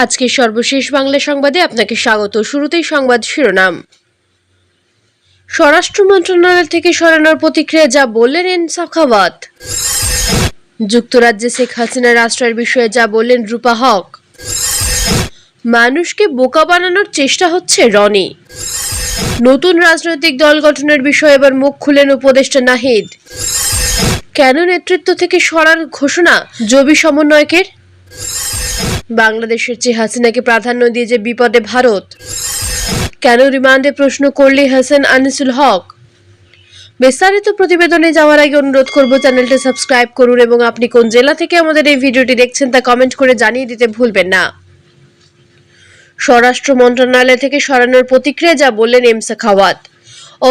আজকে সর্বশেষ বাংলা সংবাদে আপনাকে স্বাগত। শুরুতেই সংবাদ শিরোনাম। স্বরাষ্ট্র মন্ত্রণালয় থেকে সরানোর প্রতিক্রিয়া যা বললেন এম সাখাওয়াত। যুক্তরাজ্যে শেখ হাসিনার আশ্রয়ের বিষয়ে যা বললেন রূপা হক। মানুষকে বোকা বানানোর চেষ্টা হচ্ছে রনি। নতুন রাজনৈতিক দল গঠনের বিষয়ে এবার মুখ খুলেন উপদেষ্টা নাহিদ। কেন নেতৃত্ব থেকে সরার ঘোষণা জবি সমন্বয়কের? বাংলাদেশের চেয়ে হাসিনাকে প্রাধান্য দিয়ে যে বিপদে ভারত। কেন রিমান্ডে প্রশ্ন করলে হাসান আনিসুল হক। বিস্তারিত প্রতিবেদনে যাওয়ার আগে অনুরোধ করব চ্যানেলটি সাবস্ক্রাইব করুন এবং আপনি কোন জেলা থেকে আমাদের এই ভিডিওটি দেখছেন তা কমেন্ট করে জানিয়ে দিতে ভুলবেন না। স্বরাষ্ট্র মন্ত্রণালয় থেকে সরানোর প্রতিক্রিয়া যা বললেন এম সাখাওয়াত।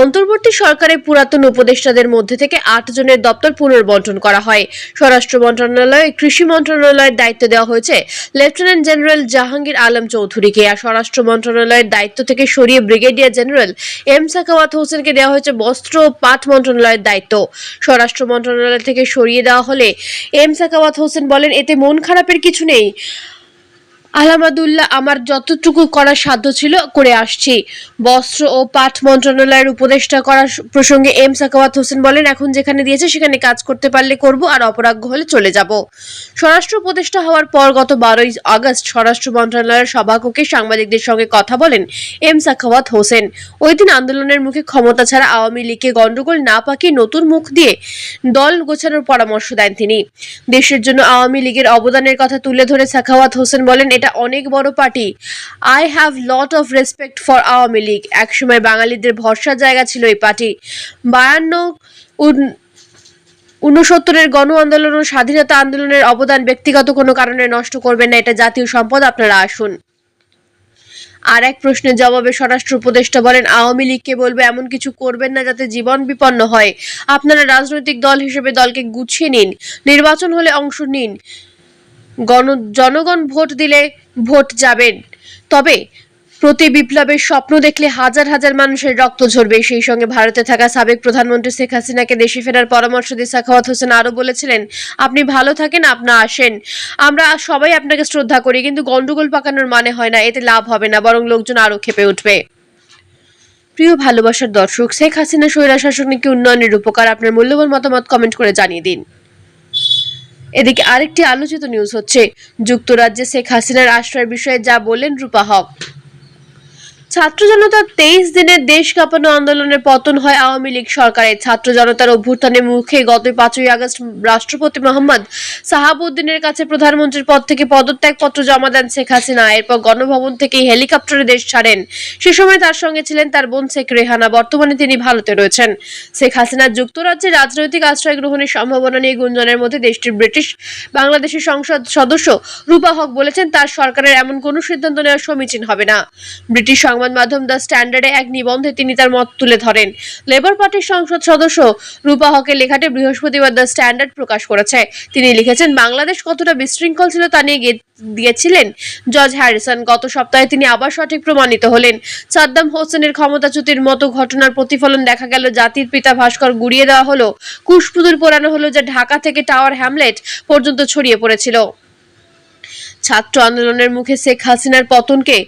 অন্তর্বর্তী সরকারের পুরাতন উপদেষ্টাদের মধ্যে থেকে 8 জনের দপ্তর পুনর্বন্টন করা হয়। স্বরাষ্ট্র মন্ত্রণালয় কৃষি মন্ত্রণালয়ের দায়িত্ব দেওয়া হয়েছে লেফটেন্যান্ট জেনারেল জাহাঙ্গীর আলম চৌধুরীকে, আর স্বরাষ্ট্র মন্ত্রণালয়ের দায়িত্ব থেকে সরিয়ে ব্রিগেডিয়ার জেনারেল এম সাখাওয়াত হোসেনকে দেওয়া হয়েছে বস্ত্র ও পাট মন্ত্রণালয়ের দায়িত্ব। স্বরাষ্ট্র মন্ত্রণালয় থেকে সরিয়ে দেওয়া হলে এম সাখাওয়াত হোসেন বলেন, এতে মন খারাপের কিছু নেই। আলহামদুলিল্লাহ, আমার যতটুকু করার সাধ্য ছিল করে আসছি। বস্ত্র ও পাট মন্ত্রণালয়ের উপদেষ্টা করার প্রসঙ্গে এম সাখাওয়াত হোসেন বলেন, এখন যেখানে দিয়েছে সেখানে কাজ করতে পারলে করব, আর অপরাগ্য হলে চলে যাব। স্বরাষ্ট্র উপদেষ্টা হওয়ার পর গত 12 আগস্ট স্বরাষ্ট্র মন্ত্রণালয়ের সভাকক্ষে সাংবাদিকদের সঙ্গে কথা বলেন এম সাখাওয়াত হোসেন। ওই দিন আন্দোলনের মুখে ক্ষমতা ছাড়া আওয়ামী লীগকে গন্ডগোল না পাকিয়ে নতুন মুখ দিয়ে দল গোছানোর পরামর্শ দেন তিনি। দেশের জন্য আওয়ামী লীগের অবদানের কথা তুলে ধরে সাখাওয়াত হোসেন বলেন, এটা অনেক বড় party. I have lot of respect for Awami League. একসময় বাঙালিদের ভরসার জায়গা ছিল এই পার্টি। 52-69 গণ আন্দোলন ও স্বাধীনতা আন্দোলনের অবদান ব্যক্তিগত কোনো কারণে নষ্ট করবেন না, এটা জাতীয় সম্পদ, আপনারা আসুন। আর এক প্রশ্নের জবাবে স্বরাষ্ট্র উপদেষ্টা বলেন, আওয়ামী লীগকে বলবে এমন কিছু করবেন না যাতে জীবন বিপন্ন হয়। আপনারা রাজনৈতিক দল হিসেবে দলকে গুছিয়ে নিন, নির্বাচন হলে অংশ নিন, জনগণ ভোট দিলে ভোট যাবেন। তবে প্রতি বিপ্লবের স্বপ্ন দেখলে হাজার হাজার মানুষের রক্ত ঝরবে। সেই সঙ্গে ভারতে থাকা সাবেক প্রধানমন্ত্রী শেখ হাসিনাকে দেশে ফেরার পরামর্শ দিয়ে সাখাওয়াত হোসেন আরো বলেছিলেন, আপনি ভালো থাকেন, আপনি আসেন, আমরা সবাই আপনাকে শ্রদ্ধা করি, কিন্তু গন্ডগোল পাকানোর মানে হয় না, এতে লাভ হবে না, বরং লোকজন আরো ক্ষেপে উঠবে। প্রিয় ভালোবাসার দর্শক, শেখ হাসিনা স্বৈরশাসন নাকি উন্নয়নের উপকার? আপনার মূল্যবান মতামত কমেন্ট করে জানিয়ে দিন। এদিকে আরেকটি আলোচিত নিউজ হচ্ছে যুক্তরাজ্যে শেখ হাসিনার আশ্রয়ের বিষয়ে যা বললেন রূপা হক। ছাত্র জনতার 23 দিনের দেশ কাঁপানো আন্দোলনের পতন হয় আওয়ামী লীগ সরকারের। ছাত্র জনতার অভ্যুত্থানের মুখে গত 5 আগস্ট রাষ্ট্রপতি মোহাম্মদ সাহাবউদ্দিনের কাছে প্রধানমন্ত্রীর পদ থেকে পদত্যাগপত্র জমা দেন শেখ হাসিনা। এরপর গণভবন থেকে হেলিকপ্টারে দেশ ছাড়েন। সে সময় তার সঙ্গে ছিলেন তার বোন শেখ রেহানা। বর্তমানে তিনি ভারতে রয়েছেন। শেখ হাসিনা যুক্তরাজ্যে রাজনৈতিক আশ্রয় গ্রহণের সম্ভাবনা নিয়ে গুঞ্জনের মধ্যে দেশটির ব্রিটিশ বাংলাদেশের সংসদ সদস্য রূপা হক বলেছেন, তার সরকারের এমন কোনো সিদ্ধান্ত নেওয়া সমীচীন হবে না। ব্রিটিশ সংবাদ মাধ্যম দ্য স্ট্যান্ডার্ডে এক নিবন্ধে তিনি তার মত তুলে ধরেন। লেবার পার্টির সংসদ সদস্য রূপা হকের লেখাটি বৃহস্পতিবার দ্য স্ট্যান্ডার্ড প্রকাশ করেছে। তিনি লিখেছেন, বাংলাদেশ কতটা বিশৃঙ্খল ছিল তা নিয়ে দিয়েছিলেন জর্জ হ্যারিসন। গত সপ্তাহে তিনি আবার সঠিক প্রমাণিত হলেন। সাদ্দাম হোসেনের ক্ষমতাচ্যুতির মতো ঘটনার প্রতিফলন দেখা গেল। জাতির পিতা ভাস্কর গুড়িয়ে দেওয়া হলো, কুশপুতুল পোড়ানো হলো, যা ঢাকা থেকে টাওয়ার হ্যামলেট পর্যন্ত ছড়িয়ে পড়েছিল। ছাত্র আন্দোলনের মুখে শেখ হাসিনার পতনকে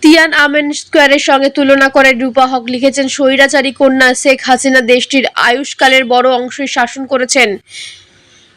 তিয়ানআমেন স্কোয়ারের সঙ্গে তুলনা করে রূপা হক লিখেছেন, স্বৈরাচারী কন্যা শেখ হাসিনা দেশটির আয়ুষ্কালের বড় অংশই শাসন করেছেন।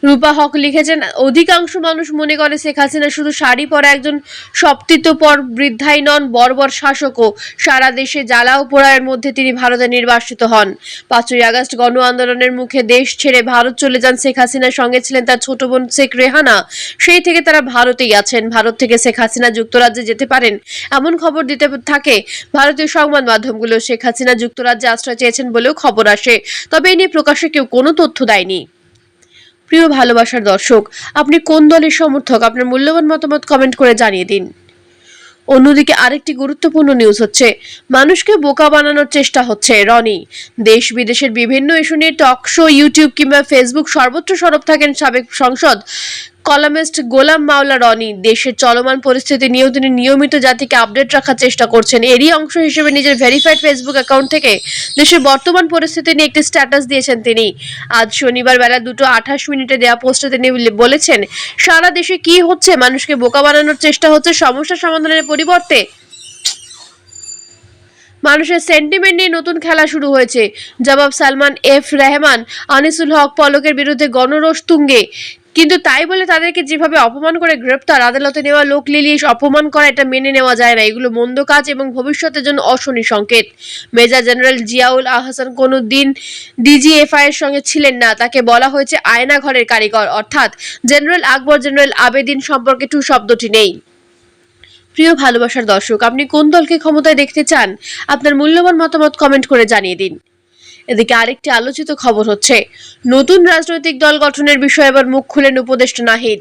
রূপা হক লিখেছেন, অধিকাংশ মানুষ মনে করে শেখ হাসিনা শুধু শাড়ি পরা একজন সপ্তিতপর বৃদ্ধাই নন, বর্বর শাসকও। সারা দেশে জ্বালা ও পোড়ায়ের মধ্যে তিনি ভারতে নির্বাসিত হন। 5 আগস্ট গণ আন্দোলনের মুখে দেশ ছেড়ে ভারত চলে যান শেখ হাসিনার সঙ্গে ছিলেন তার ছোট বোন শেখ রেহানা। সেই থেকে তারা ভারতেই আছেন। ভারত থেকে শেখ হাসিনা যুক্তরাজ্যে যেতে পারেন এমন খবর দিতে থাকে ভারতীয় সংবাদ মাধ্যমগুলো। শেখ হাসিনা যুক্তরাজ্যে আশ্রয় চেয়েছেন বলেও খবর আসে, তবে এ নিয়ে প্রকাশ্যে কেউ কোনো তথ্য দেয়নি। প্রিয় ভালোবাসার দর্শক, আপনি কোন দলের সমর্থক? আপনার মূল্যবান মতামত কমেন্ট করে জানিয়ে দিন। অন্যদিকে আরেকটি গুরুত্বপূর্ণ নিউজ হচ্ছে মানুষকে বোকা বানানোর চেষ্টা হচ্ছে রনি। দেশ বিদেশের বিভিন্ন ইস্যু নিয়ে টক শো, ইউটিউব কিংবা ফেসবুক সর্বত্র সরব থাকেন সাবেক সংসদ কলামিস্ট গোলাম মাওলা রনি। দেশের চলমান পরিস্থিতি নিয়েও তিনি নিয়মিত জাতিকে আপডেট রাখার চেষ্টা করছেন। এরই অংশ হিসেবে নিজের ভেরিফাইড ফেসবুক অ্যাকাউন্ট থেকে দেশের বর্তমান পরিস্থিতি নিয়ে একটি স্ট্যাটাস দিয়েছেন তিনি। আজ শনিবার বেলা 2:28 দেওয়া পোস্টে তিনি বলেছেন, সারা দেশে কি হচ্ছে? মানুষকে বোকা বানানোর চেষ্টা হচ্ছে সমস্যা সমাধানের পরিবর্তে। মানুষের সেন্টিমেন্ট নিয়ে নতুন খেলা শুরু হয়েছে। জবাব সালমান এফ রহমান, আনিসুল হক পলকের বিরুদ্ধে গণরোষ তুঙ্গে। কিন্তু তাই বলে তাদেরকে যেভাবে অপমান করে গ্রেপ্তার, আদালতে নেওয়া লোক লিলিয়ে অপমান করা, এটা মেনে নেওয়া যায় না। এগুলো মন্দ কাজ এবং ভবিষ্যতের জন্য অশনি সংকেত। মেজর জেনারেল জিয়াউল আহসান কোনো দিন ডিজিএফআই এর সঙ্গে ছিলেন না। তাকে বলা হয়েছে আয়না ঘরের কারিগর, অর্থাৎ জেনারেল আকবর জেনারেল আবেদিন সম্পর্কে টু শব্দটি নেই। প্রিয় ভালোবাসার দর্শক, আপনি কোন দলকে ক্ষমতায় দেখতে চান? আপনার মূল্যবান মতামত কমেন্ট করে জানিয়ে দিন। এদিকে আরেকটি আলোচিত খবর হচ্ছে, নতুন রাজনৈতিক দল গঠনের বিষয়ে এবার মুখ খুলেন উপদেষ্টা নাহিদ।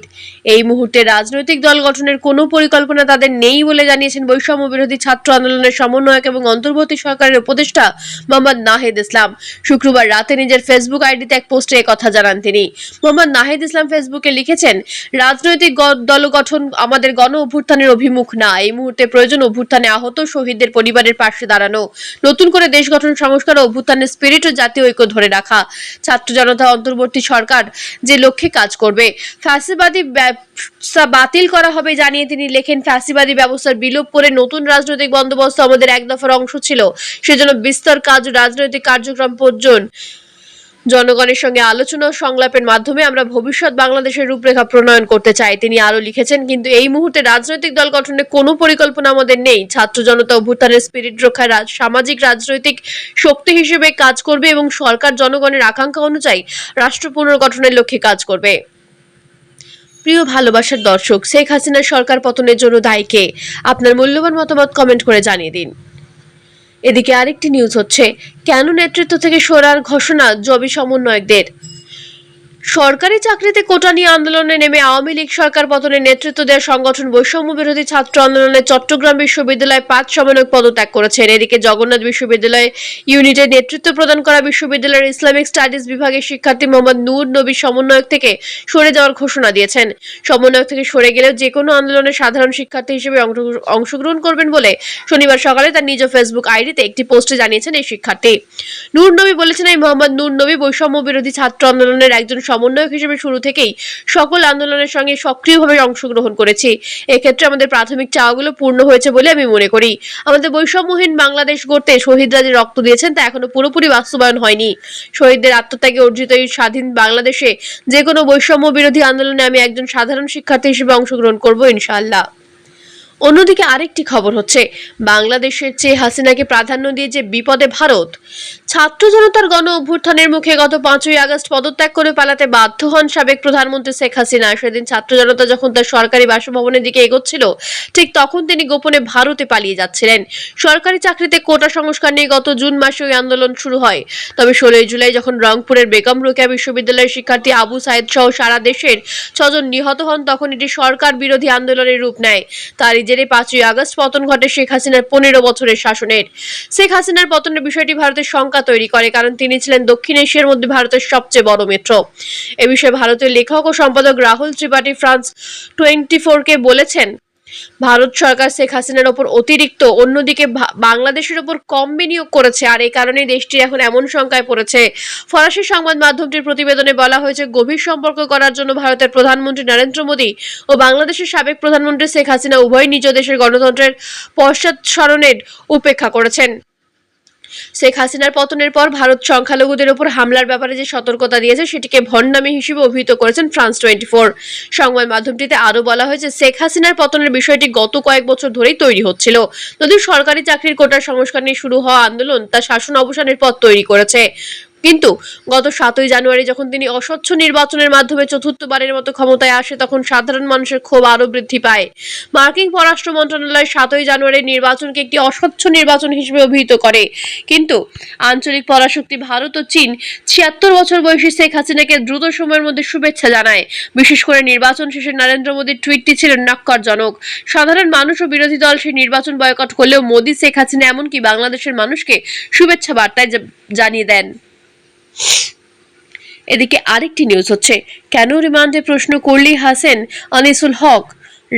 এই মুহূর্তে রাজনৈতিক দল গঠনের কোনো পরিকল্পনা তাদের নেই বলে জানিয়েছেন বৈষম্য বিরোধী ছাত্র আন্দোলনের সমন্বয়ক এবং অন্তর্বর্তী সরকারের উপদেষ্টা মোহাম্মদ নাহিদ ইসলাম। শুক্রবার রাতে নিজের ফেসবুক আইডিতে এক পোস্টে একথা জানান তিনি। মোহাম্মদ নাহিদ ইসলাম ফেসবুকে লিখেছেন, রাজনৈতিক দল গঠন আমাদের গণ অভ্যুত্থানের অভিমুখ না। এই মুহূর্তে প্রয়োজন অভ্যুত্থানে আহত শহীদদের পরিবারের পাশে দাঁড়ানো, নতুন করে দেশ গঠন, সংস্কার ও অভ্যুত্থানের স্পিরিট ও জাতীয় ঐক্য ধরে রাখা। ছাত্র জনতা অন্তর্বর্তী সরকার যে লক্ষ্যে কাজ করবে, ফ্যাসিবাদী ব্যবস্থা বাতিল করা হবে জানিয়ে তিনি লেখেন, ফ্যাসিবাদী ব্যবস্থার বিলোপ করে নতুন রাজনৈতিক বন্দোবস্ত আমাদের এক দফার অংশ ছিল। সেজন্য বিস্তর কাজ ও রাজনৈতিক কার্যক্রম পর্যন্ত জনগণের সঙ্গে আলোচনা ও সংলাপের মাধ্যমে আমরা ভবিষ্যৎ বাংলাদেশের রূপরেখা প্রণয়ন করতে চাই। তিনি আরো লিখেছেন, কিন্তু এই মুহূর্তে রাজনৈতিক দল গঠনের কোনো পরিকল্পনা আমাদের নেই। ছাত্র জনতা অভ্যুত্থানের স্পিরিট রক্ষায় সামাজিক রাজনৈতিক শক্তি হিসেবে কাজ করবে এবং সরকার জনগণের আকাঙ্ক্ষা অনুযায়ী রাষ্ট্র পুনর্গঠনের লক্ষ্যে কাজ করবে। প্রিয় ভালোবাসার দর্শক, শেখ হাসিনার সরকার পতনের জন্য দায়ী কে? আপনার মূল্যবান মতামত কমেন্ট করে জানিয়ে দিন। এদিকে আরেকটি নিউজ হচ্ছে, কেন নেতৃত্ব থেকে সরার ঘোষণা জবি সমন্বয়কদের। সরকারি চাকরিতে কোটা নিয়ে আন্দোলনে নেমে আওয়ামী লীগ সরকার পতনের নেতৃত্ব দেওয়া সংগঠন বৈষম্য বিরোধী ছাত্র আন্দোলনে চট্টগ্রাম বিশ্ববিদ্যালয়ে 5 সমন্বয়ক পদত্যাগ করেছেন। এদিকে জগন্নাথ বিশ্ববিদ্যালয় ইউনিটের নেতৃত্ব প্রদান করা বিশ্ববিদ্যালয়ের ইসলামিক স্টাডিজ বিভাগের শিক্ষার্থী মোহাম্মদ নূর নবী সমন্বয়ক থেকে সরে যাওয়ার ঘোষণা দিয়েছেন। সমন্বয়ক থেকে সরে গেলেও যে কোনো আন্দোলনে সাধারণ শিক্ষার্থী হিসেবে অংশগ্রহণ করবেন বলে শনিবার সকালে তার নিজ ফেসবুক আইডিতে একটি পোস্টে জানিয়েছেন এই শিক্ষার্থী। নূর নবী বলেছেন, এই মোহাম্মদ নূর নবী বৈষম্য বিরোধী ছাত্র আন্দোলনের একজন সমন্বয়ক হিসেবে শুরু থেকেই সকল আন্দোলনের সঙ্গে সক্রিয়ভাবে অংশগ্রহণ করেছি। এক্ষেত্রে আমাদের প্রাথমিক চাওয়াগুলো পূর্ণ হয়েছে বলে আমি মনে করি। আমাদের বৈষম্যহীন বাংলাদেশ গড়তে শহীদরা যে রক্ত দিয়েছেন তা এখনো পুরোপুরি বাস্তবায়ন হয়নি। শহীদদের আত্মত্যাগে অর্জিত এই স্বাধীন বাংলাদেশে যে কোনো বৈষম্য বিরোধী আন্দোলনে আমি একজন সাধারণ শিক্ষার্থী হিসেবে অংশগ্রহণ করব ইনশাআল্লাহ। অন্যদিকে আরেকটি খবর হচ্ছে, বাংলাদেশের চেয়ে হাসিনাকে প্রাধান্য দিয়ে যে বিপদে ভারত। ছাত্র জনতার গণ অভ্যুত্থানের মুখে গত 5ই আগস্ট পদত্যাগ করে পালাতে বাধ্য হন সাবেক প্রধানমন্ত্রী শেখ হাসিনা। সেদিন ছাত্র জনতা যখন তার সরকারি বাসভবনের দিকে এগোচ্ছিল, ঠিক তখন তিনি গোপনে ভারতে পালিয়ে যাচ্ছিলেন। সরকারি চাকরিতে কোটা সংস্কার নিয়ে গত জুন মাসে ওই আন্দোলন শুরু হয়। তবে 16 জুলাই যখন রংপুরের বেগম রোকেয়া বিশ্ববিদ্যালয়ের শিক্ষার্থী আবু সাইদ সহ সারা দেশের 6 জন নিহত হন, তখন এটি সরকার বিরোধী আন্দোলনের রূপ নেয়। তারই জেরে 5ই আগস্ট পতন ঘটে শেখ হাসিনার 15 বছরের শাসনের। শেখ হাসিনার পতনের বিষয়টি ভারতের শঙ্কা তৈরি করে, কারণ তিনি ছিলেন দক্ষিণ এশিয়ার মধ্যে ভারতের সবচেয়ে বড় মেট্রো। এ বিষয়ে ভারতের লেখক ও সম্পাদক রাহুল ত্রিপাঠী ফ্রান্স 24-কে বলেছেন, ভারত সরকার শেখ হাসিনার ওপর অতিরিক্ত, অন্যদিকে বাংলাদেশের ওপর কম বিনিয়োগ করেছে, আর এই কারণেই দেশটি এখন এমন শঙ্কায় পড়েছে। ফরাসি সংবাদ মাধ্যমটির প্রতিবেদনে বলা হয়েছে, গভীর সম্পর্ক করার জন্য ভারতের প্রধানমন্ত্রী নরেন্দ্র মোদী ও বাংলাদেশের সাবেক প্রধানমন্ত্রী শেখ হাসিনা উভয় নিজ দেশের গণতন্ত্রের পশ্চাৎসরণের উপেক্ষা করেছেন। শেখ হাসিনার পতনের পর ভারত সংখ্যালঘুদের উপর হামলার ব্যাপারে যে সতর্কতা দিয়েছে সেটিকে ভণ্ডামি হিসেবে অভিহিত করেছেন ফ্রান্স 24। সংবাদ মাধ্যমটিতে আরো বলা হয়েছে, শেখ হাসিনার পতনের বিষয়টি গত কয়েক বছর ধরেই তৈরি হচ্ছিল। যদিও সরকারি চাকরির কোটার সংস্কার নিয়ে শুরু হওয়া আন্দোলন তার শাসন অবসানের পথ তৈরি করেছে, কিন্তু গত 7ই জানুয়ারি যখন তিনি অস্বচ্ছ নির্বাচনের মাধ্যমে চতুর্থবারের মতো ক্ষমতায় আসে, তখন সাধারণ মানুষের ক্ষোভ আরো বৃদ্ধি পায়। মার্কিন পররাষ্ট্র মন্ত্রণালয় 7ই জানুয়ারির নির্বাচনকে একটি অস্বচ্ছ নির্বাচন হিসেবে অভিহিত করে, কিন্তু আঞ্চলিক পরাশক্তি ভারত ও চীন 76 বছর বয়সী শেখ হাসিনাকে দ্রুত সময়ের মধ্যে শুভেচ্ছা জানায়। বিশেষ করে নির্বাচন শেষে নরেন্দ্র মোদীর টুইটটি ছিল ন্যক্কারজনক। সাধারণ মানুষ ও বিরোধী দল সেই নির্বাচন বয়কট করলেও মোদী, শেখ হাসিনা এমনকি বাংলাদেশের মানুষকে শুভেচ্ছা বার্তায় জানিয়ে দেন। এদিকে আরেকটি নিউজ হচ্ছে, কেন রিমান্ডে প্রশ্ন করলেই হাসেন আনিসুল হক।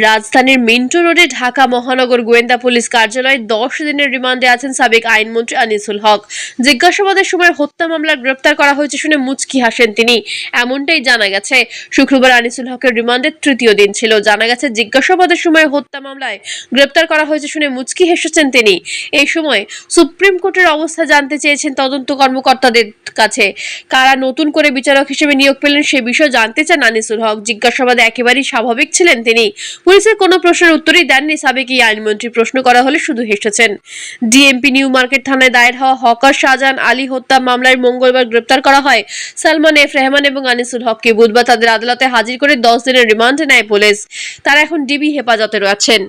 রাজধানীর মিন্টো রোডে ঢাকা মহানগর গোয়েন্দা পুলিশ কার্যালয়ে 10 দিনের রিমান্ডে আছেন সাবেক আইনমন্ত্রী আনিসুল হক। জিজ্ঞাসাবাদের সময় হত্যা মামলায় গ্রেপ্তার করা হয়েছে শুনে মুচকি হাসেন তিনি, এমনটাই জানা গেছে। শুক্রবার আনিসুল হকের রিমান্ডের তৃতীয় দিন ছিল। জানা গেছে জিজ্ঞাসাবাদের সময় হত্যা মামলায় গ্রেপ্তার করা হয়েছে শুনে মুচকি হেসেছেন তিনি। এই সময় সুপ্রিম কোর্টের অবস্থা জানতে চেয়েছেন তদন্ত কর্মকর্তাদের কাছে। কারা নতুন করে বিচারক হিসেবে নিয়োগ পেলেন সে বিষয়ে জানতে চান আনিসুল হক। জিজ্ঞাসাবাদে একেবারেই স্বাভাবিক ছিলেন তিনি। পুলিশের কোনো প্রশ্নের উত্তরই দেননি সাবেক এই আইনমন্ত্রী। প্রশ্ন করা হলে শুধু হেসেছেন। ডিএমপি নিউ মার্কেট থানায় দায়ের হওয়া হকার শাহজাহান আলী হত্যা মামলায় মঙ্গলবার গ্রেপ্তার করা হয় সালমান এফ রহমান এবং আনিসুল হককে। বুধবার তাদের আদালতে হাজির করে 10 দিনের রিমান্ডে নেয় পুলিশ। তারা এখন ডিবি হেফাজতে রয়েছেন।